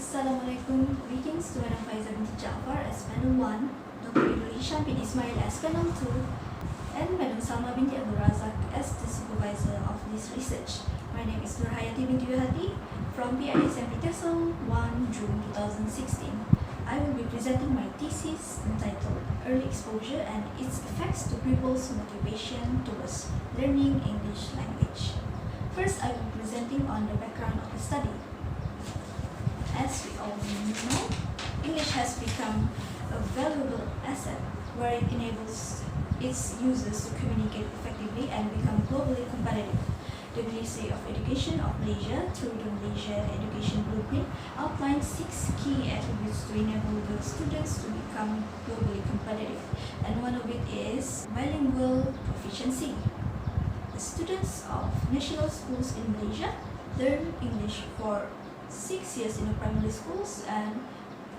Assalamualaikum. Greetings to Madam Faizah binti Jaafar as panel 1, Dr. Idul Hisham bin Ismail as panel 2, and Madam Salma binti Abdul Razak as the supervisor of this research. My name is Hayatie binti Yuhati from PISM TESOL 1 June 2016. I will be presenting my thesis entitled Early Exposure and its Effects to Pupils' Motivation Towards Learning English Language. First, I will be presenting on the background of the study. As we all know, English has become a valuable asset where it enables its users to communicate effectively and become globally competitive. The Ministry of Education of Malaysia, through the Malaysia Education Blueprint, outlines 6 key attributes to enable the students to become globally competitive, and one of it is bilingual proficiency. The students of national schools in Malaysia learn English for 6 years in the primary schools and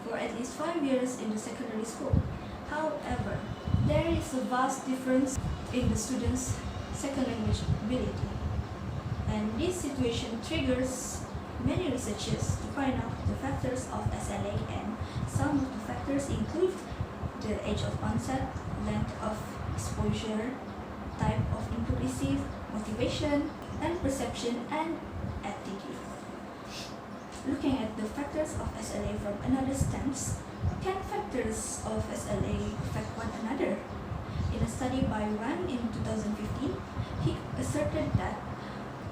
for at least 5 years in the secondary school. However, there is a vast difference in the students' second language ability, and this situation triggers many researchers to find out the factors of SLA, and some of the factors include the age of onset, length of exposure, type of input received, motivation, and perception and attitude. Looking at the factors of SLA from another stance, can factors of SLA affect one another? In a study by Wang in 2015, he asserted that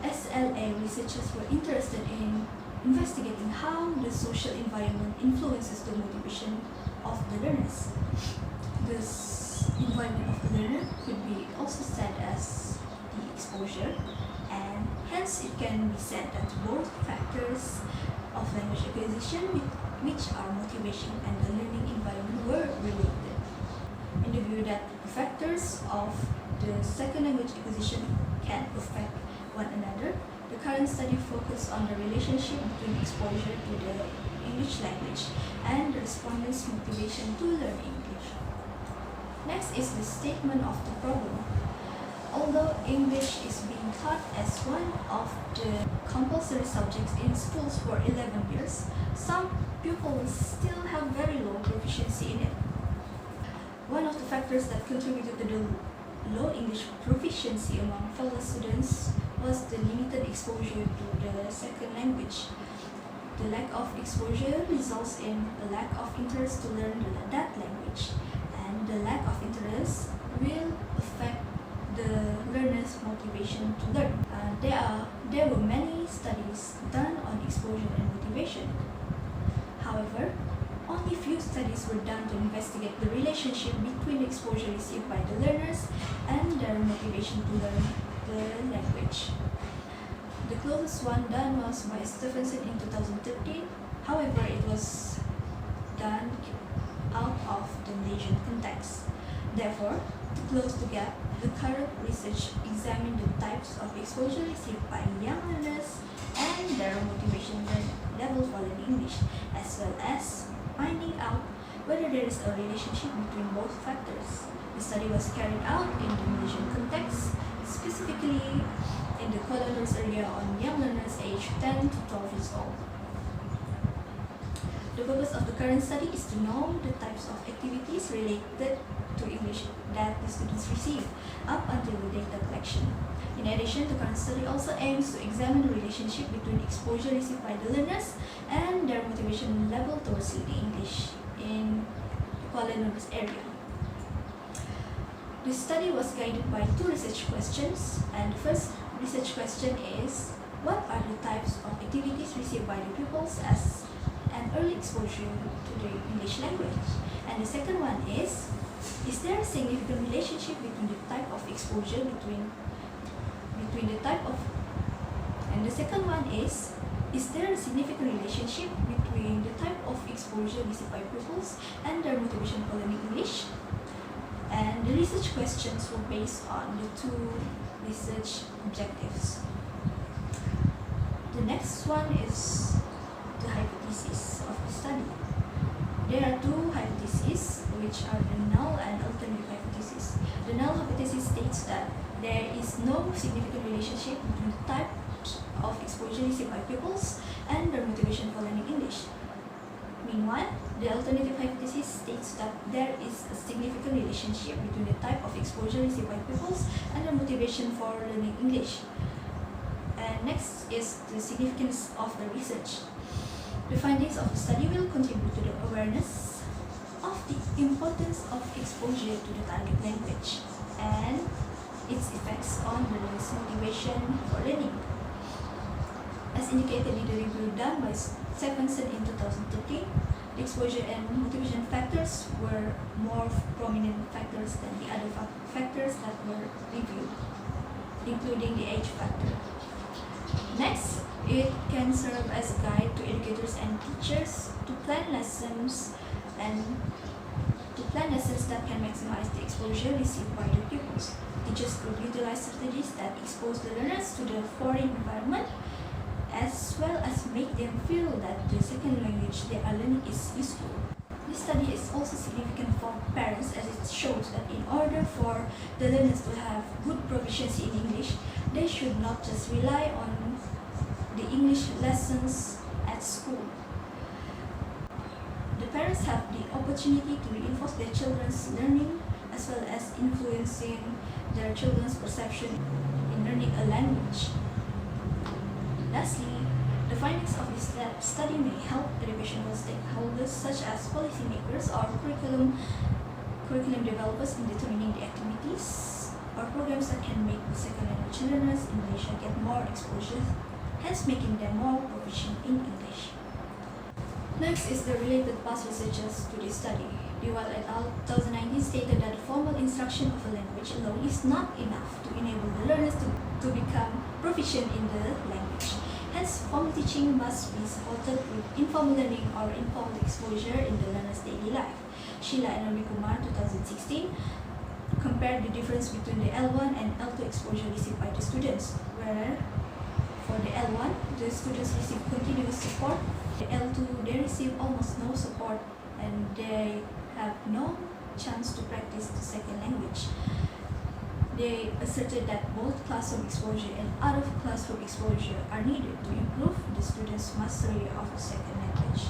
SLA researchers were interested in investigating how the social environment influences the motivation of the learners. This environment of the learner could be also said as the exposure, and hence it can be said that both factors of language acquisition, which are motivation and the learning environment, were related. In the view that factors of the second language acquisition can affect one another, the current study focused on the relationship between exposure to the English language and the respondents' motivation to learn English. Next is the statement of the problem. Although English is being taught as one of the compulsory subjects in schools for 11 years, some pupils still have very low proficiency in it. One of the factors that contributed to the low English proficiency among fellow students was the limited exposure to the second language. The lack of exposure results in a lack of interest to learn that language, and the lack of interest will affect the learner's motivation to learn. There were many studies done on exposure and motivation. However, only few studies were done to investigate the relationship between exposure received by the learners and their motivation to learn the language. The closest one done was by Stephenson in 2013. However, it was done out of the Malaysian context. Therefore, to close the gap, the current research examined the types of exposure received by young learners and their motivation level for learning English, as well as finding out whether there is a relationship between both factors. The study was carried out in the Malaysian context, specifically in the Kuala Nerus area on young learners aged 10 to 12 years old. The purpose of the current study is to know the types of activities related to English that the students receive up until the data collection. In addition, the current study also aims to examine the relationship between exposure received by the learners and their motivation level towards learning English in the Kuala Nerus area. The study was guided by 2 research questions, and the first research question is, what are the types of activities received by the pupils as an early exposure to the English language? And the second one is there a significant relationship between the type of exposure between the type of, and the second one is there a significant relationship between the type of exposure received by pupils and their motivation for learning English? And the research questions were based on the 2 research objectives. The next one is the hypothesis of the study. There are 2 hypotheses, which are the null and alternative hypothesis. The null hypothesis states that there is no significant relationship between the types of exposure received by pupils and their motivation for learning English. Meanwhile, the alternative hypothesis states that there is a significant relationship between the type of exposure received by pupils and their motivation for learning English. And next is the significance of the research. The findings of the study will contribute to the awareness of the importance of exposure to the target language and its effects on the learner's motivation for learning. As indicated in the review done by Stephenson in 2013, the exposure and motivation factors were more prominent factors than the other factors that were reviewed, including the age factor. Next, it can serve as a guide to educators and teachers to plan lessons that can maximize the exposure received by the pupils. Teachers could utilize strategies that expose the learners to the foreign environment, as well as make them feel that the second language they are learning is useful. This study is also significant for parents, as it shows that in order for the learners to have good proficiency in English, they should not just rely on the English lessons at school. The parents have the opportunity to reinforce their children's learning, as well as influencing their children's perception in learning a language. Lastly, the findings of this study may help educational stakeholders such as policymakers or curriculum developers in determining the activities or programs that can make the second language learners in Malaysia get more exposure, hence making them more proficient in English. Next is the related past researchers to this study. Yuhati et al. 2019 stated that the formal instruction of a language alone is not enough to enable the learners to become proficient in the language. Hence, formal teaching must be supported with informal learning or informal exposure in the learner's daily life. Sheila and Ravi Kumar 2016 compared the difference between the L1 and L2 exposure received by the students, where for the L1, the students receive continuous support. The L2, they receive almost no support and they have no chance to practice the second language. They asserted that both classroom exposure and out-of-classroom exposure are needed to improve the students' mastery of the second language.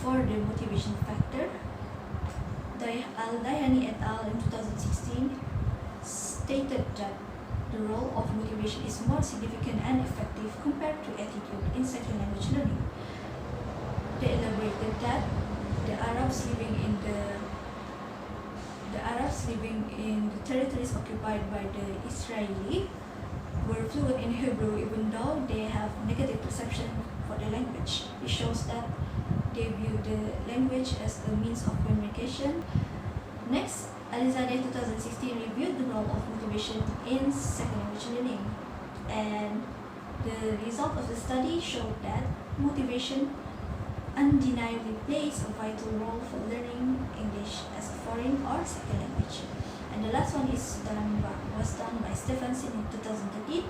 For the motivation factor, Hayatie et al. In 2016 stated that the role of motivation is more significant and effective compared to attitude in second language learning. They elaborated that the Arabs living in the territories occupied by the Israeli were fluent in Hebrew even though they have negative perception for the language. It shows that they view the language as a means of communication. Next, Alizadeh 2016 reviewed the role of motivation in second language learning, and the result of the study showed that motivation undeniably plays a vital role for learning English as a foreign or second language. And the last one was done by Stephenson in 2013.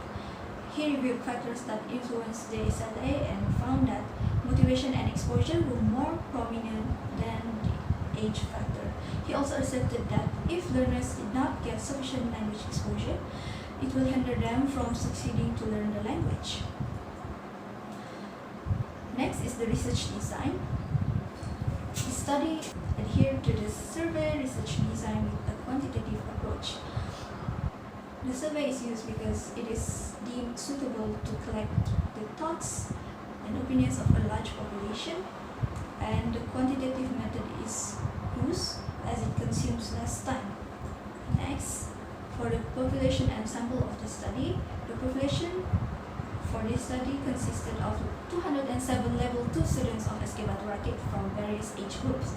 He reviewed factors that influenced the SLA and found that motivation and exposure were more prominent than the age factor. He also asserted that if learners did not get sufficient language exposure, it will hinder them from succeeding to learn the language. Next is the research design. The study adhered to the survey research design with a quantitative approach. The survey is used because it is deemed suitable to collect the thoughts and opinions of a large population, and the quantitative method is used as it consumes less time. Next, for the population and sample of the study, the population for this study consisted of 207 level 2 students of SK Batu Rakit from various age groups,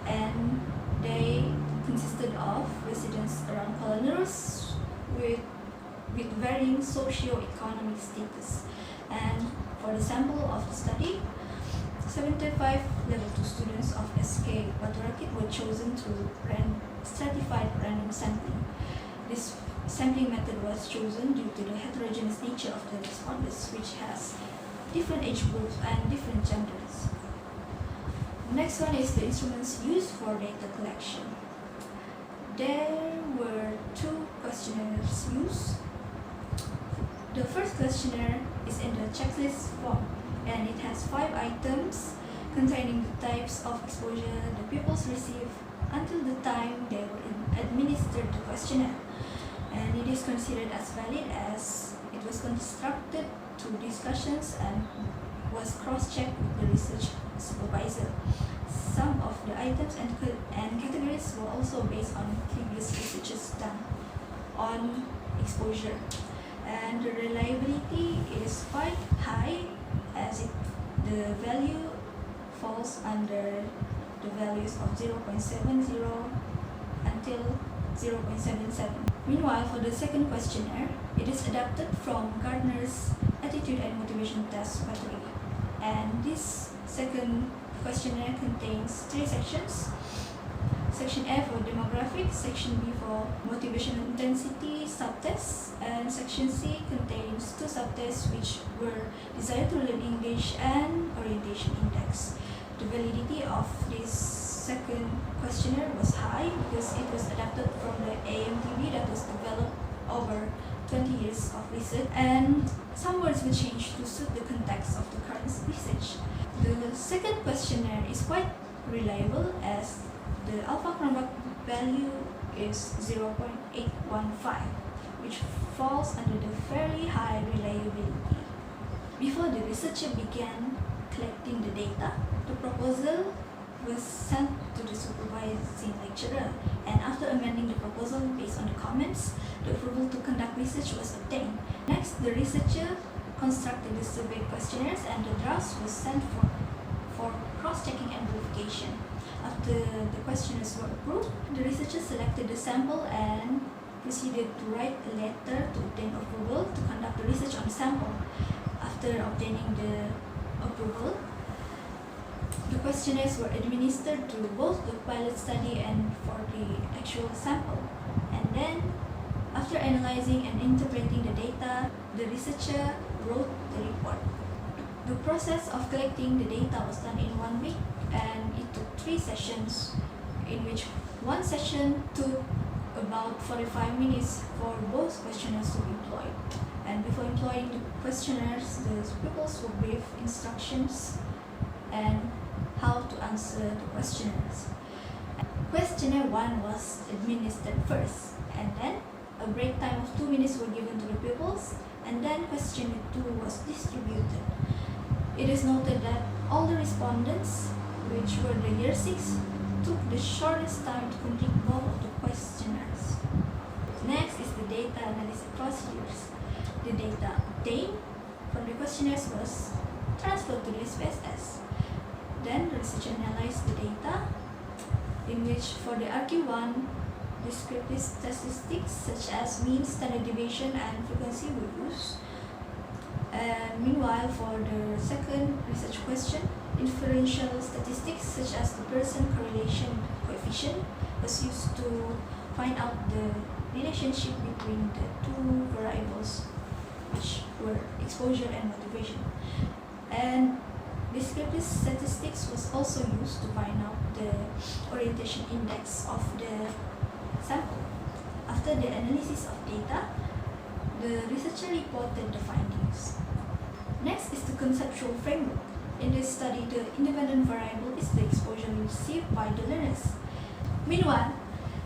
and they consisted of residents around Kuala Nerus with varying socio-economic status. And for the sample of the study, 75 level 2 students of SK Batu Rakit were chosen through stratified random sampling. This sampling method was chosen due to the heterogeneous nature of the respondents, which has different age groups and different genders. Next one is the instruments used for data collection. There were 2 questionnaires used. The first questionnaire is in the checklist form, and it has 5 items containing the types of exposure the pupils receive until the time they were administered the questionnaire, and it is considered as valid as it was constructed through discussions and was cross-checked with the research supervisor. Some of the items and categories were also based on previous researches done on exposure, and the reliability is quite high as the value falls under the values of 0.70 until 0.77. Meanwhile, for the second questionnaire, it is adapted from Gardner's Attitude and Motivation Test battery, and this second questionnaire contains 3 sections. Section A for demographics, Section B for motivational intensity subtests, and Section C contains 2 subtests which were desire to learn English and orientation index. The validity of this second questionnaire was high because it was adapted from the AMTB that was developed over 20 years of research, and some words were changed to suit the context of the current research. The second questionnaire is quite reliable as the alpha Cronbach value is 0.815, which falls under the fairly high reliability. Before the researcher began collecting the data, the proposal was sent to the supervising lecturer, and after amending the proposal based on the comments, the approval to conduct research was obtained. Next, the researcher constructed the survey questionnaires, and the drafts was sent for cross-checking and verification. After the questionnaires were approved, the researcher selected the sample and proceeded to write a letter to obtain approval to conduct the research on the sample. After obtaining the approval, the questionnaires were administered to both the pilot study and for the actual sample. And then, after analyzing and interpreting the data, the researcher wrote the report. The process of collecting the data was done in 1 week, and it took 3 sessions, in which one session took about 45 minutes for both questionnaires to be employed. And before employing the questionnaires, the pupils were briefed instructions and how to answer the questionnaires. Questionnaire 1 was administered first, and then a break time of 2 minutes were given to the pupils, and then questionnaire 2 was distributed. It is noted that all the respondents, which were the year 6, took the shortest time to complete both of the questionnaires. Next is the data analysis procedures. The data obtained from the questionnaires was transferred to the SPSS. Then the researcher analyzed the data, in which for the RQ1, descriptive statistics such as mean, standard deviation, and frequency were used. And meanwhile, for the second research question, inferential statistics such as the Pearson correlation coefficient was used to find out the relationship between the 2 variables, which were exposure and motivation. And descriptive statistics was also used to find out the orientation index of the sample. After the analysis of data, the researcher reported the findings. Next is the conceptual framework. In this study, the independent variable is the exposure received by the learners. Meanwhile,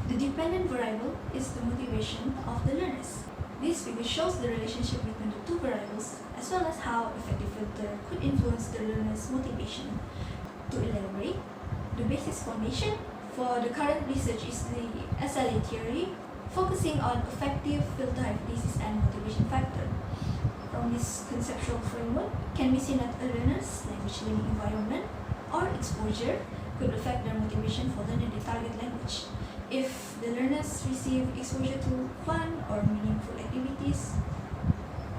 the dependent variable is the motivation of the learners. This figure shows the relationship between the 2 variables, as well as how effective filter could influence the learner's motivation. To elaborate, the basis foundation for the current research is the SLA theory, focusing on effective filter hypothesis and motivation factor. From this conceptual framework can be seen that a learner's language learning environment or exposure could affect their motivation for learning the target language. If the learners receive exposure to fun or meaningful activities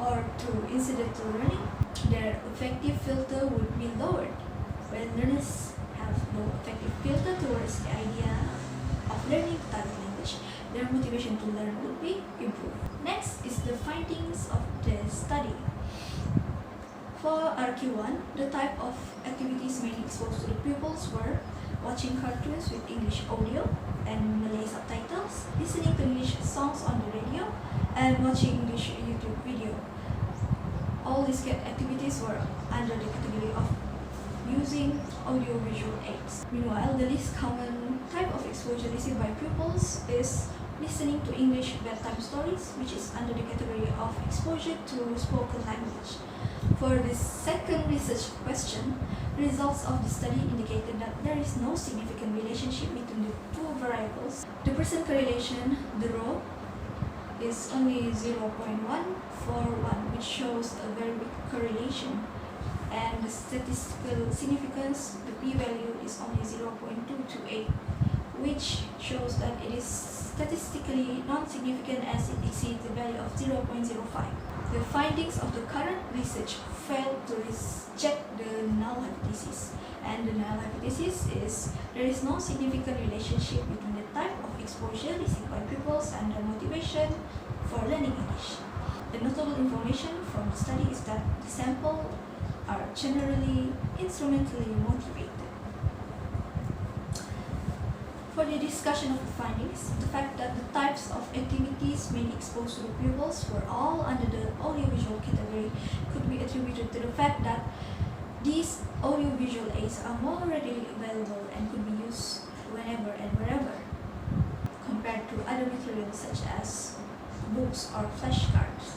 or through incidental learning, their effective filter would be lowered. When learners have no effective filter towards the idea of learning the target language, their motivation to learn would be improved. Next is the findings of the study. For RQ1, the type of activities mainly exposed to the pupils were watching cartoons with English audio and Malay subtitles, listening to English songs on the radio, and watching English YouTube video. All these activities were under the category of using audiovisual aids. Meanwhile, the least common type of exposure received by pupils is listening to English bedtime stories, which is under the category of exposure to spoken language. For the second research question, results of the study indicated that there is no significant relationship between the two variables. The percent correlation, the rho, is only 0.141, which shows a very weak correlation. And the statistical significance, the p-value is only 0.228, which shows that it is statistically non-significant as it exceeds the value of 0.05. The findings of the current research failed to reject the null hypothesis, and the null hypothesis is there is no significant relationship between the type of exposure received by pupils and their motivation for learning English. The notable information from the study is that the sample are generally instrumentally motivated. For the discussion of the findings, the fact that the types of activities being exposed to the pupils were all under the audiovisual category could be attributed to the fact that these audiovisual aids are more readily available and could be used whenever and wherever, compared to other materials such as books or flashcards.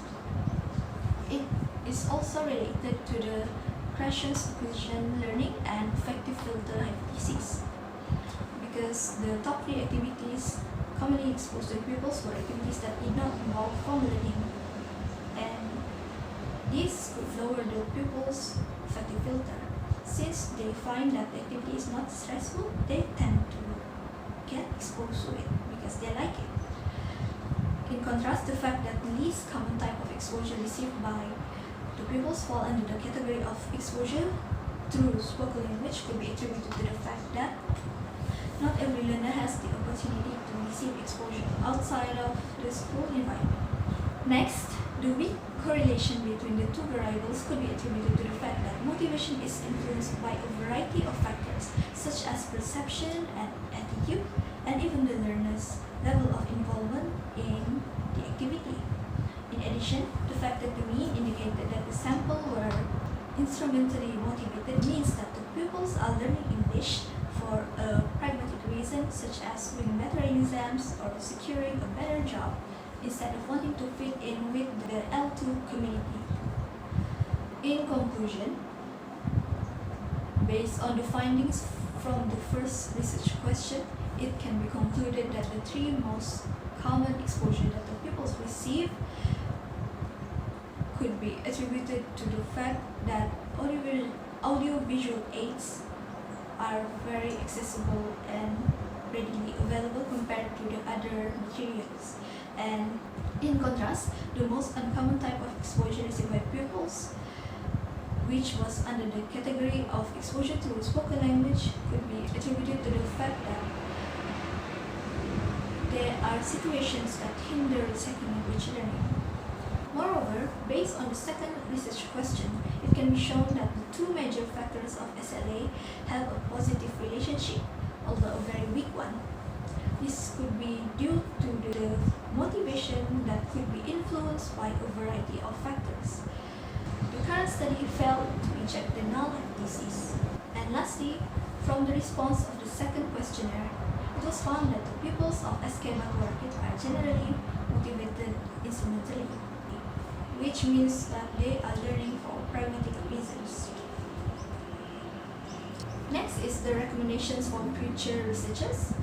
It is also related to the Krashen's acquisition learning and effective filter hypothesis, because the top three activities commonly exposed to pupils were activities that did not involve formal learning, and this could lower the pupils' effective filter. Since they find that the activity is not stressful, they tend to get exposed to it because they like it. In contrast, the fact that the least common type of exposure received by the pupils fall under the category of exposure through spoken language could be attributed to the fact that not every learner has the opportunity to receive exposure outside of the school environment. Next, the weak correlation between the two variables could be attributed to the fact that motivation is influenced by a variety of factors, such as perception and attitude, and even the learner's level of involvement in the activity. In addition, the fact that the mean indicated that the sample were instrumentally motivated means that the pupils are learning English for a pragmatic reason, such as doing better in exams or securing a better job, instead of wanting to fit in with the L2 community. In conclusion, based on the findings from the first research question, it can be concluded that the three most common exposure that the pupils receive could be attributed to the fact that audiovisual aids are very accessible and readily available compared to the other materials. And in contrast, the most uncommon type of exposure received by pupils, which was under the category of exposure through spoken language, could be attributed to the fact that there are situations that hinder second language learning. Moreover, based on the second research question, it can be shown that the two major factors of SLA have a positive relationship, although a very weak one. This could be due to the motivation that could be influenced by a variety of factors. The current study failed to reject the null hypothesis. And lastly, from the response of the second questionnaire, it was found that the pupils of SK Batu Rakit are generally motivated instrumentally, which means that they are learning for pragmatic reasons. Next is the recommendations from future researchers.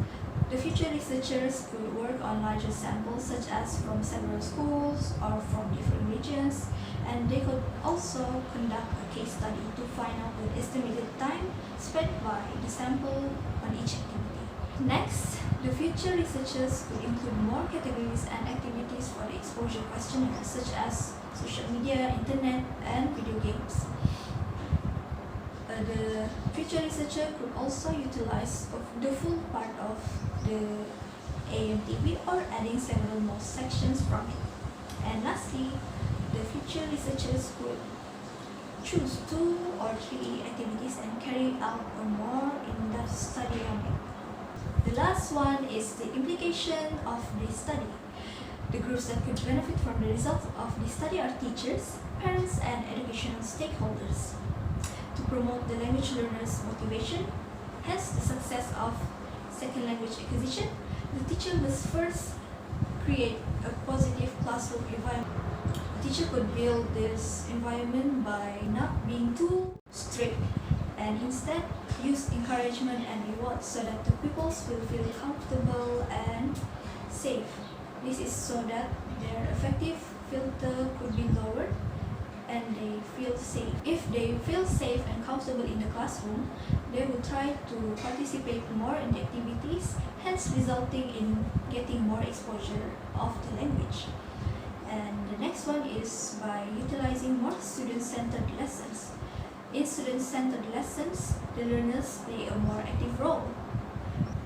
The future researchers could work on larger samples, such as from several schools or from different regions, and they could also conduct a case study to find out the estimated time spent by the sample on each activity. Next, the future researchers could include more categories and activities for the exposure questionnaire, such as social media, internet, and video games. The future researcher could also utilize the full part of the AMTP or adding several more sections from it. And lastly, the future researchers could choose 2 or 3 activities and carry out a more in-depth study on it. The last one is the implication of the study. The groups that could benefit from the results of the study are teachers, parents, and educational stakeholders. to promote the language learners' motivation, hence the success of second language acquisition. The teacher must first create a positive classroom environment. The teacher could build this environment by not being too strict and instead use encouragement and rewards so that the pupils will feel comfortable and safe. This is so that their affective filter could be lowered and they feel safe. If they feel safe and comfortable in the classroom, they will try to participate more in the activities, hence resulting in getting more exposure of the language. And the next one is by utilizing more student-centered lessons. In student-centered lessons, the learners play a more active role.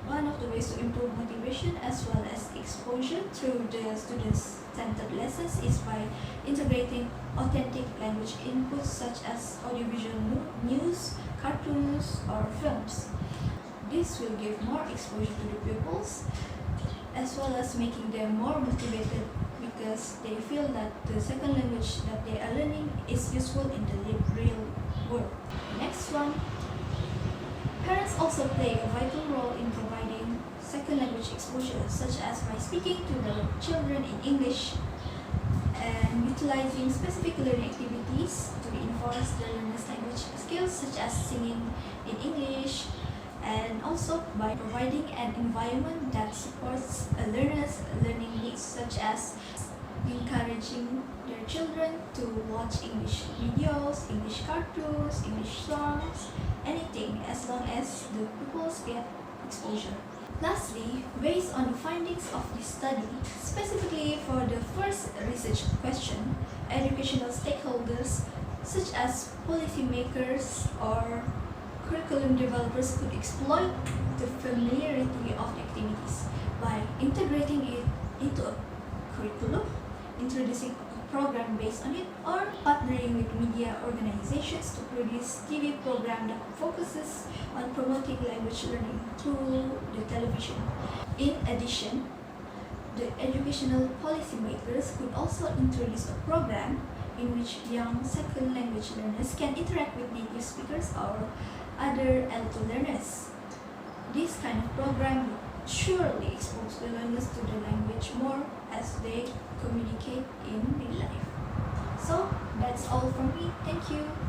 One of the ways to improve motivation as well as exposure through the student-centered lessons is by integrating authentic language inputs such as audiovisual news, cartoons, or films. This will give more exposure to the pupils as well as making them more motivated because they feel that the second language that they are learning is useful in the real world. Next one, parents also play a vital role in providing second language exposure, such as by speaking to the children in English and utilizing specific learning activities to reinforce the learners' language skills, such as singing in English, and also by providing an environment that supports a learner's learning needs, such as encouraging their children to watch English videos, English cartoons, English songs, anything as long as the pupils get exposure. Lastly, based on the findings of this study, specifically for the first research question, educational stakeholders such as policymakers or curriculum developers could exploit the familiarity of the activities by integrating it into a curriculum, introducing a program based on it, or partnering with media organizations to produce TV program that focuses on promoting language learning through the television. In addition, the educational policymakers could also introduce a program in which young second language learners can interact with native speakers or other L2 learners. This kind of program would surely expose the learners to the language more as they communicate in real life. So that's all from me. Thank you.